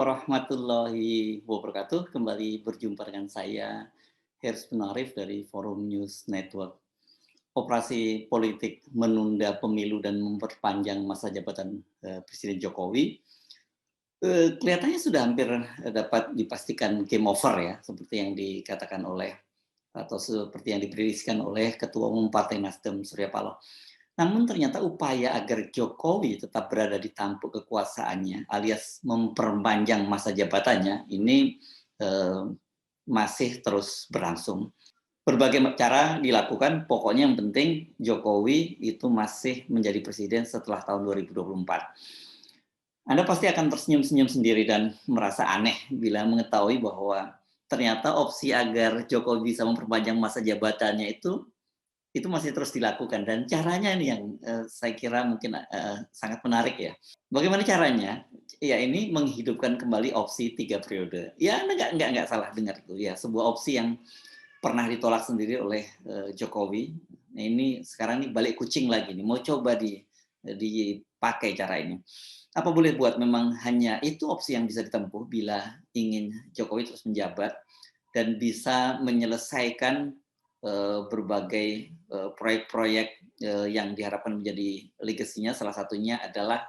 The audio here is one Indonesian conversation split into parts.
warahmatullahi wabarakatuh. Kembali berjumpa dengan saya, Hersy Pinarif dari Forum News Network. Operasi politik menunda pemilu dan memperpanjang masa jabatan Presiden Jokowi, kelihatannya sudah hampir dapat dipastikan game over ya, seperti yang dikatakan oleh atau seperti yang diprediksikan oleh Ketua Umum Partai Nasdem Surya Paloh. Namun ternyata upaya agar Jokowi tetap berada di tampuk kekuasaannya alias memperpanjang masa jabatannya ini eh, masih terus berlangsung. Berbagai cara dilakukan, pokoknya yang penting Jokowi itu masih menjadi presiden setelah tahun 2024. Anda pasti akan tersenyum-senyum sendiri dan merasa aneh bila mengetahui bahwa ternyata opsi agar Jokowi bisa memperpanjang masa jabatannya itu masih terus dilakukan dan caranya ini yang saya kira mungkin sangat menarik ya. Bagaimana caranya? Ya ini menghidupkan kembali opsi 3 periode. Ya Anda nggak salah dengar itu ya, sebuah opsi yang pernah ditolak sendiri oleh Jokowi. Nah, ini sekarang nih balik kucing lagi nih, mau coba dipakai cara ini. Apa boleh buat, memang hanya itu opsi yang bisa ditempuh bila ingin Jokowi terus menjabat dan bisa menyelesaikan berbagai proyek-proyek yang diharapkan menjadi legasinya, salah satunya adalah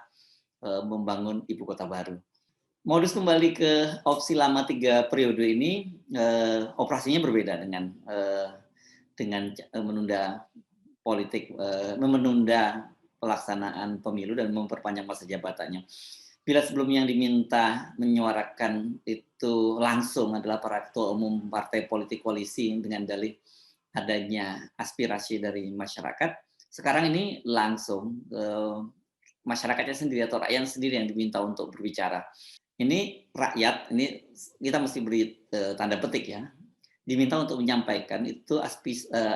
membangun ibu kota baru. Modus kembali ke opsi lama 3 periode ini operasinya berbeda dengan menunda politik, menunda pelaksanaan pemilu dan memperpanjang masa jabatannya. Bila sebelumnya yang diminta menyuarakan itu langsung adalah para ketua umum partai politik koalisi dengan dalih adanya aspirasi dari masyarakat, sekarang ini langsung masyarakatnya sendiri atau rakyat sendiri yang diminta untuk berbicara. Ini rakyat, ini kita mesti beri tanda petik ya, diminta untuk menyampaikan itu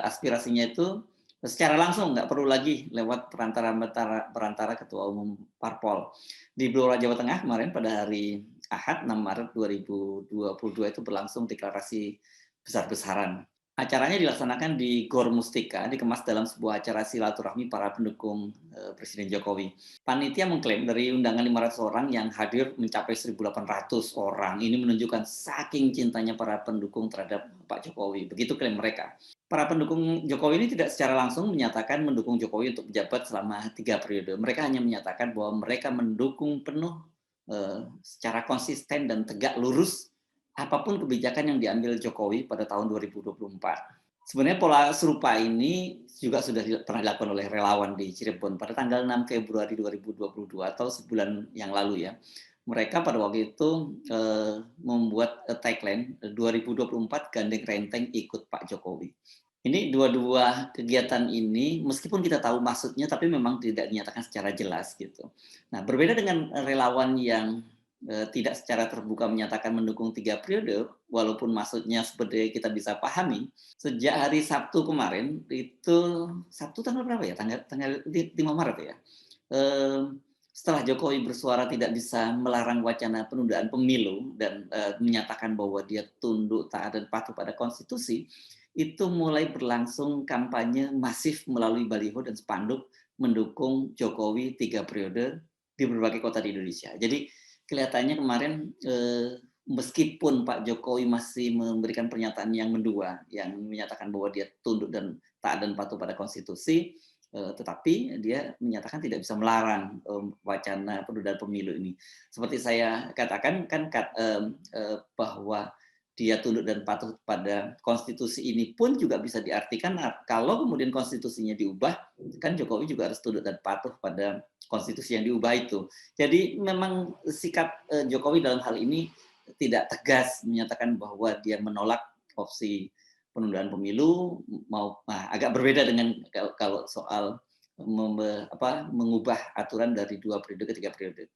aspirasinya itu secara langsung, nggak perlu lagi lewat perantara ketua umum parpol. Di Blora Jawa Tengah kemarin pada hari Ahad 6 Maret 2022 itu berlangsung deklarasi besar-besaran. Acaranya dilaksanakan di Gor Mustika, dikemas dalam sebuah acara silaturahmi para pendukung Presiden Jokowi. Panitia mengklaim dari undangan 500 orang yang hadir mencapai 1.800 orang. Ini menunjukkan saking cintanya para pendukung terhadap Pak Jokowi. Begitu klaim mereka. Para pendukung Jokowi ini tidak secara langsung menyatakan mendukung Jokowi untuk menjabat selama 3 periode. Mereka hanya menyatakan bahwa mereka mendukung penuh secara konsisten dan tegak lurus apapun kebijakan yang diambil Jokowi pada tahun 2024. Sebenarnya pola serupa ini juga sudah pernah dilakukan oleh relawan di Cirebon pada tanggal 6 Februari 2022 atau sebulan yang lalu ya. Mereka pada waktu itu membuat tagline 2024 gandeng renteng ikut Pak Jokowi. Ini dua-dua kegiatan ini meskipun kita tahu maksudnya tapi memang tidak dinyatakan secara jelas gitu. Nah, berbeda dengan relawan yang tidak secara terbuka menyatakan mendukung 3 periode, walaupun maksudnya seperti kita bisa pahami, sejak hari Sabtu kemarin, itu Sabtu tanggal berapa ya? Tanggal 5 Maret ya? Setelah Jokowi bersuara tidak bisa melarang wacana penundaan pemilu dan menyatakan bahwa dia tunduk, taat, dan patuh pada konstitusi, itu mulai berlangsung kampanye masif melalui baliho dan spanduk mendukung Jokowi 3 periode di berbagai kota di Indonesia. Jadi kelihatannya kemarin meskipun Pak Jokowi masih memberikan pernyataan yang mendua, yang menyatakan bahwa dia tunduk dan taat dan patuh pada konstitusi, tetapi dia menyatakan tidak bisa melarang wacana penundaan pemilu ini. Seperti saya katakan kan bahwa dia tunduk dan patuh pada konstitusi ini pun juga bisa diartikan kalau kemudian konstitusinya diubah, kan Jokowi juga harus tunduk dan patuh pada konstitusi yang diubah itu. Jadi memang sikap Jokowi dalam hal ini tidak tegas menyatakan bahwa dia menolak opsi penundaan pemilu, agak berbeda dengan kalau soal mengubah aturan dari 2 periode ke 3 periode.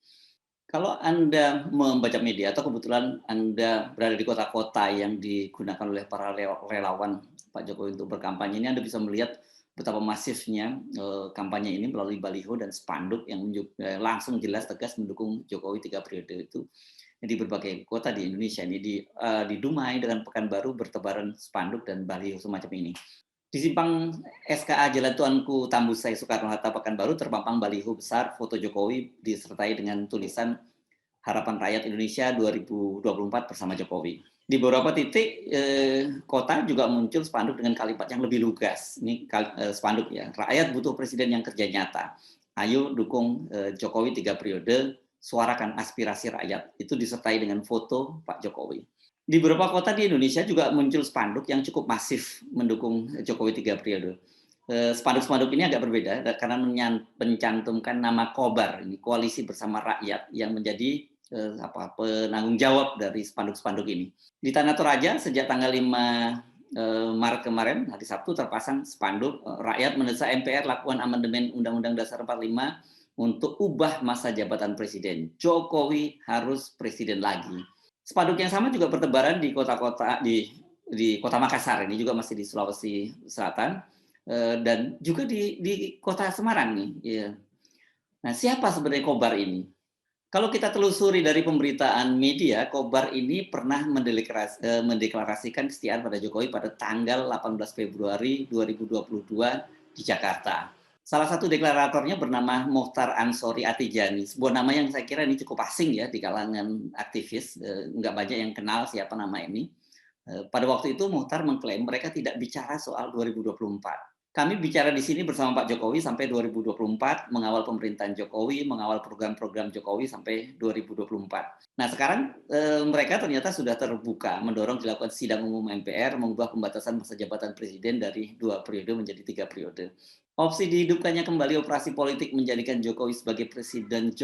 Kalau Anda membaca media atau kebetulan Anda berada di kota-kota yang digunakan oleh para relawan Pak Jokowi untuk berkampanye ini, Anda bisa melihat betapa masifnya kampanye ini melalui baliho dan spanduk yang langsung jelas tegas mendukung Jokowi 3 periode itu di berbagai kota di Indonesia. Ini di Dumai dengan Pekanbaru bertebaran spanduk dan baliho semacam ini. Di simpang SKA Jalan Tuanku Tambusai Soekarno Hatta Pekanbaru terpampang baliho besar foto Jokowi disertai dengan tulisan Harapan Rakyat Indonesia 2024 bersama Jokowi. Di beberapa titik kota juga muncul spanduk dengan kalimat yang lebih lugas. Ini spanduk ya, rakyat butuh presiden yang kerja nyata. Ayo dukung Jokowi 3 periode, suarakan aspirasi rakyat. Itu disertai dengan foto Pak Jokowi. Di beberapa kota di Indonesia juga muncul spanduk yang cukup masif mendukung Jokowi 3 periode. Spanduk-spanduk ini agak berbeda karena mencantumkan nama Kobar, ini koalisi bersama rakyat yang menjadi penanggung jawab dari spanduk-spanduk ini. Di Tanah Toraja sejak tanggal 5 Maret kemarin, hari Sabtu terpasang spanduk rakyat mendesak MPR lakukan amandemen Undang-Undang Dasar 45 untuk ubah masa jabatan presiden. Jokowi harus presiden lagi. Spanduk yang sama juga bertebaran di kota-kota di Kota Makassar, ini juga masih di Sulawesi Selatan, dan juga di Kota Semarang nih. Ya. Nah, siapa sebenarnya Kobar ini? Kalau kita telusuri dari pemberitaan media, Kobar ini pernah mendeklarasikan kesetiaan pada Jokowi pada tanggal 18 Februari 2022 di Jakarta. Salah satu deklaratornya bernama Mohtar Ansori Atijani, sebuah nama yang saya kira ini cukup asing ya di kalangan aktivis, nggak banyak yang kenal siapa nama ini. Pada waktu itu Mohtar mengklaim mereka tidak bicara soal 2024. Kami bicara di sini bersama Pak Jokowi sampai 2024, mengawal pemerintahan Jokowi, mengawal program-program Jokowi sampai 2024. Nah sekarang mereka ternyata sudah terbuka mendorong dilakukan sidang umum MPR, mengubah pembatasan masa jabatan presiden dari 2 periode menjadi 3 periode. Opsi dihidupkannya kembali operasi politik menjadikan Jokowi sebagai presiden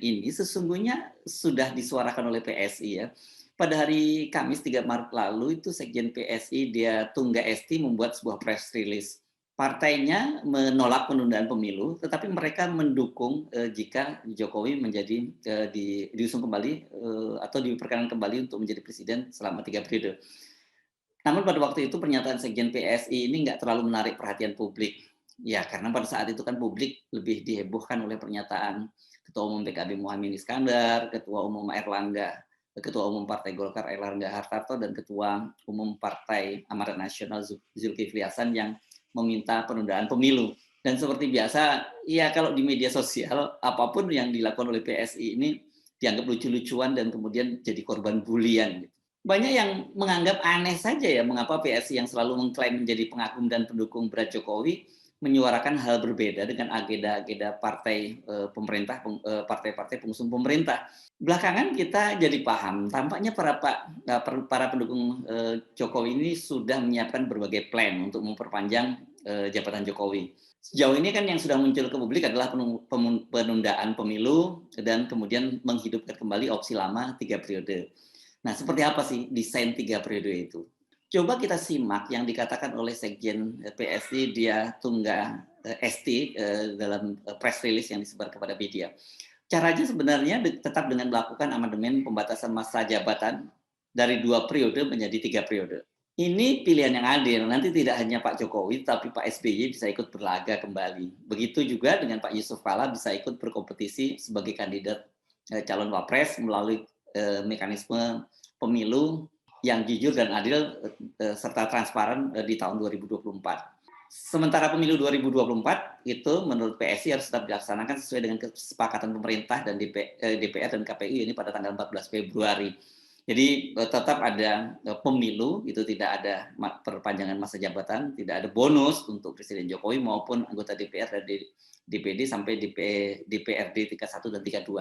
ini sesungguhnya sudah disuarakan oleh PSI ya. Pada hari Kamis 3 Maret lalu itu Sekjen PSI Dia Tungga Esti membuat sebuah press release. Partainya menolak penundaan pemilu, tetapi mereka mendukung jika Jokowi menjadi diusung kembali atau diperkenankan kembali untuk menjadi presiden selama 3 periode. Namun pada waktu itu pernyataan Sekjen PSI ini nggak terlalu menarik perhatian publik. Ya, karena pada saat itu kan publik lebih dihebohkan oleh pernyataan Ketua Umum PKB Muhaimin Iskandar, Ketua Umum Ketua Umum Partai Golkar Erlangga Hartarto dan Ketua Umum Partai Amanat Nasional Zulkifli Hasan yang meminta penundaan pemilu. Dan seperti biasa, ya kalau di media sosial apapun yang dilakukan oleh PSI ini dianggap lucu-lucuan dan kemudian jadi korban bulian. Banyak yang menganggap aneh saja ya mengapa PSI yang selalu mengklaim menjadi pengagum dan pendukung berat Jokowi menyuarakan hal berbeda dengan agenda-agenda partai pemerintah, partai-partai pengusung pemerintah. Belakangan kita jadi paham, tampaknya para pendukung Jokowi ini sudah menyiapkan berbagai plan untuk memperpanjang jabatan Jokowi. Sejauh ini kan yang sudah muncul ke publik adalah penundaan pemilu dan kemudian menghidupkan kembali opsi lama 3 periode. Nah, seperti apa sih desain 3 periode itu? Coba kita simak yang dikatakan oleh Sekjen PSI Dia Tungga Esti dalam press release yang disebar kepada media. Caranya sebenarnya tetap dengan melakukan amandemen pembatasan masa jabatan dari 2 periode menjadi 3 periode. Ini pilihan yang adil, nanti tidak hanya Pak Jokowi, tapi Pak SBY bisa ikut berlaga kembali. Begitu juga dengan Pak Yusuf Kala bisa ikut berkompetisi sebagai kandidat calon wapres melalui mekanisme pemilu yang jujur dan adil serta transparan di tahun 2024. Sementara pemilu 2024 itu menurut PSI harus tetap dilaksanakan sesuai dengan kesepakatan pemerintah dan DPR dan KPU ini pada tanggal 14 Februari. Jadi tetap ada pemilu, itu tidak ada perpanjangan masa jabatan, tidak ada bonus untuk Presiden Jokowi maupun anggota DPR dan DPD sampai DPRD tingkat 1 dan tingkat 2.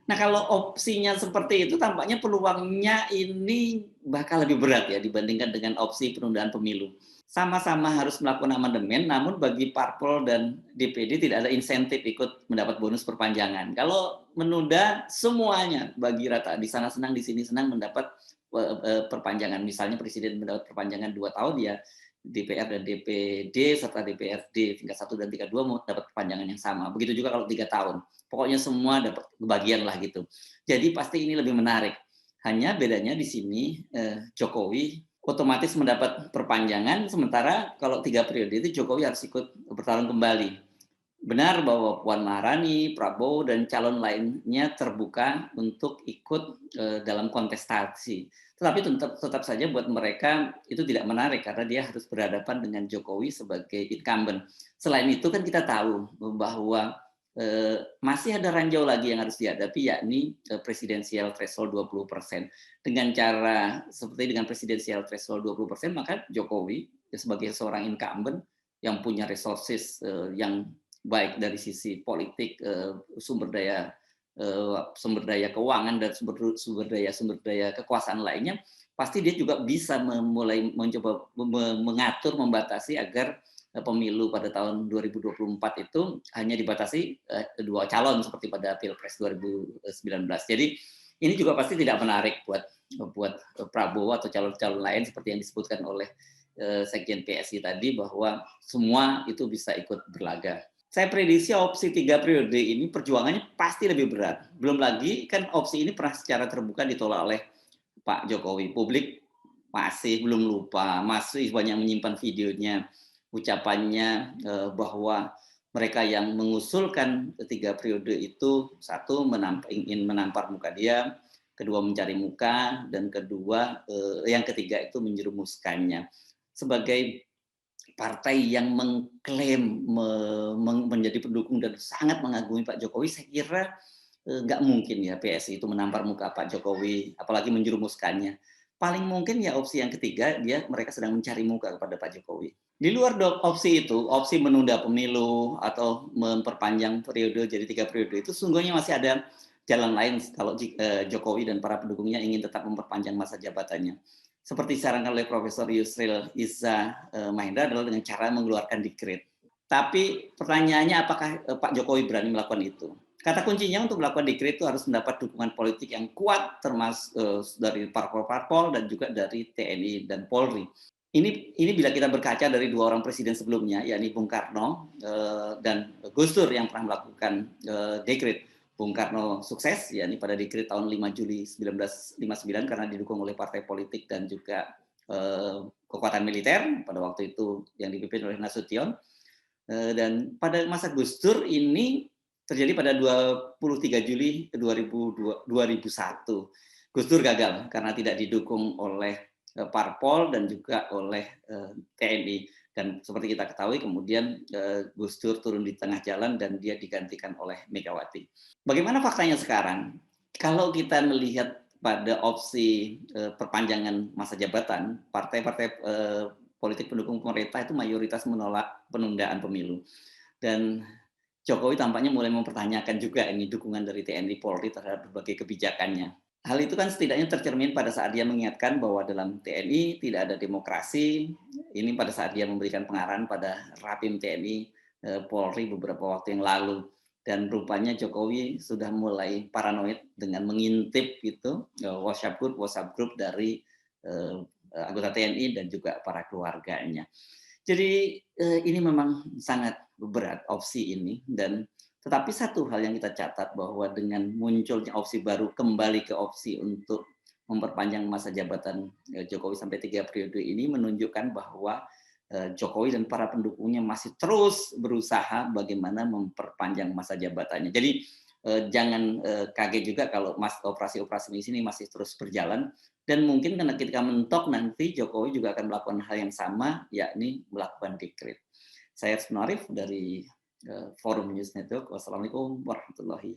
Nah kalau opsinya seperti itu tampaknya peluangnya ini bakal lebih berat ya dibandingkan dengan opsi penundaan pemilu. Sama-sama harus melakukan amandemen, namun bagi parpol dan DPD tidak ada insentif ikut mendapat bonus perpanjangan. Kalau menunda semuanya bagi rata, di sana senang, di sini senang mendapat perpanjangan. Misalnya Presiden mendapat perpanjangan 2 tahun ya, DPR dan DPD serta DPRD tingkat 1 dan tingkat 2 mau dapat perpanjangan yang sama. Begitu juga kalau 3 tahun. Pokoknya semua dapat kebagian lah gitu. Jadi pasti ini lebih menarik. Hanya bedanya di sini Jokowi otomatis mendapat perpanjangan, sementara kalau 3 periode itu Jokowi harus ikut bertarung kembali. Benar bahwa Puan Maharani, Prabowo, dan calon lainnya terbuka untuk ikut dalam kontestasi. Tetapi tetap saja buat mereka itu tidak menarik karena dia harus berhadapan dengan Jokowi sebagai incumbent. Selain itu kan kita tahu bahwa masih ada ranjau lagi yang harus dihadapi, yakni presidensial threshold 20%. Dengan cara seperti dengan presidensial threshold 20%, maka Jokowi sebagai seorang incumbent yang punya resources yang baik dari sisi politik, sumber daya keuangan dan sumber daya kekuasaan lainnya, pasti dia juga bisa mulai mencoba mengatur, membatasi agar pemilu pada tahun 2024 itu hanya dibatasi 2 calon seperti pada Pilpres 2019. Jadi ini juga pasti tidak menarik buat Prabowo atau calon-calon lain seperti yang disebutkan oleh Sekjen PSI tadi, bahwa semua itu bisa ikut berlaga. Saya prediksi opsi 3 periode ini perjuangannya pasti lebih berat. Belum lagi kan opsi ini pernah secara terbuka ditolak oleh Pak Jokowi. Publik masih belum lupa, masih banyak menyimpan videonya, ucapannya bahwa mereka yang mengusulkan 3 periode itu, satu ingin menampar muka dia, kedua mencari muka, dan kedua yang ketiga itu menjerumuskannya. Sebagai partai yang mengklaim menjadi pendukung dan sangat mengagumi Pak Jokowi, saya kira nggak mungkin ya PSI itu menampar muka Pak Jokowi, apalagi menjerumuskannya. Paling mungkin ya opsi yang ketiga, mereka sedang mencari muka kepada Pak Jokowi. Di luar opsi itu, opsi menunda pemilu atau memperpanjang periode jadi 3 periode itu, sungguhnya masih ada jalan lain kalau Jokowi dan para pendukungnya ingin tetap memperpanjang masa jabatannya. Seperti disarankan oleh Profesor Yusril Iza Mahendra adalah dengan cara mengeluarkan dekret. Tapi pertanyaannya apakah Pak Jokowi berani melakukan itu? Kata kuncinya untuk melakukan dekret itu harus mendapat dukungan politik yang kuat, termasuk dari parpol-parpol dan juga dari TNI dan Polri. Ini bila kita berkaca dari 2 orang presiden sebelumnya, yakni Bung Karno dan Gus Dur yang pernah melakukan dekret. Bung Karno sukses, yakni pada dekret tahun 5 Juli 1959 karena didukung oleh partai politik dan juga kekuatan militer pada waktu itu yang dipimpin oleh Nasution. Dan pada masa Gus Dur ini terjadi pada 23 Juli 2001. Gus Dur gagal karena tidak didukung oleh parpol dan juga oleh TNI. Dan seperti kita ketahui kemudian Gus Dur turun di tengah jalan dan dia digantikan oleh Megawati. Bagaimana faktanya sekarang? Kalau kita melihat pada opsi perpanjangan masa jabatan, partai-partai politik pendukung pemerintah itu mayoritas menolak penundaan pemilu. Dan Jokowi tampaknya mulai mempertanyakan juga ini dukungan dari TNI Polri terhadap berbagai kebijakannya. Hal itu kan setidaknya tercermin pada saat dia mengingatkan bahwa dalam TNI tidak ada demokrasi. Ini pada saat dia memberikan pengarahan pada Rapim TNI Polri beberapa waktu yang lalu. Dan rupanya Jokowi sudah mulai paranoid dengan mengintip gitu WhatsApp group dari anggota TNI dan juga para keluarganya. Jadi ini memang sangat berat opsi ini, dan tetapi satu hal yang kita catat bahwa dengan munculnya opsi baru kembali ke opsi untuk memperpanjang masa jabatan Jokowi sampai 3 periode ini menunjukkan bahwa Jokowi dan para pendukungnya masih terus berusaha bagaimana memperpanjang masa jabatannya. Jadi jangan kaget juga kalau operasi-operasi di sini masih terus berjalan, dan mungkin karena ketika mentok nanti Jokowi juga akan melakukan hal yang sama, yakni melakukan dekret. Saya Arif dari Forum News Network. Wassalamualaikum warahmatullahi